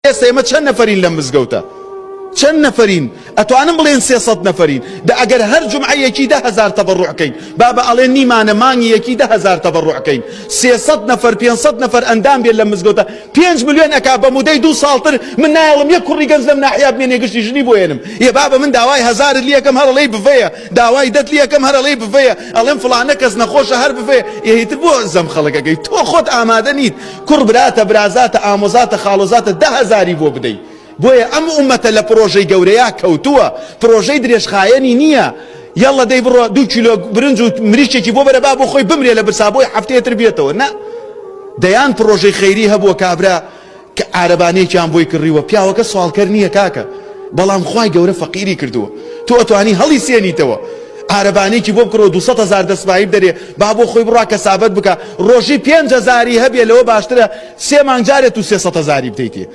ئێمە چەند نەفەرین لە مزگەوتە؟ چەند نەفەرین؟ ئەتوانم بڵێن 300 نەفەرین. ئەگەر هەر جومعەیەکی 10,000 تەبەڕوعکەین، با ئەڵێن نیمانە مانگی یەکی 10,000 تەبەڕوعکەین، 300 نەفەر 500 نەفەر ئەندام بێت لە مزگەوتە 5 ملیۆن ئەکا بە مودەی 2 ساڵتر. من نایڵم یەک کوڕی گەنج لەم ناحیا بمێنێ گشتی ژنی بۆ هێنم. بابە من داوای 1000 لی یەکەم هەرڵەی بڤەیە، داوای 10 لی یەکەم هەرڵەی بڤەیە، ئەڵێم فڵانە کەس نەخۆشە هەر بڤەیە. ئیتر بۆ زەم خەڵکەکەی تۆ خۆت ئامادە نیت کوڕ براتە برازاتە ئامۆزاتە خاڵۆزاتە 10,000 بۆ بدەی. بۆیە ئەم ئومەتە لە پرۆژەی گەورەیە کەوتووە، پرۆژەی درێژخایەنی نییە. یەڵە دەی بڕۆ 2 کیلۆ برنج و مریشێکی بۆ بەرە با بۆ خۆی بمرێ لە برسابۆی هەفتەیەتر بێتەوە. نە دەیان پرۆژەی خەیری هەبووە کابرا کە عارەبانەیەکیان بۆی کڕیوە، پیاوەکە سوالکەر نییە کاکە، بەڵام خوای گەورە فەقیری کردووە. تۆ ئەتوانی هەڵی سێنیتەوە عارەبانەیەکی بۆ بکڕۆ 200,000 دەسمایی بدەرێ، با بۆ خۆی بڕا کەسابەت بکە، ڕۆژی 5,000 هەبێ لەوە باشترە 3 مانگ جارێت و 300,000 بدەیتێ.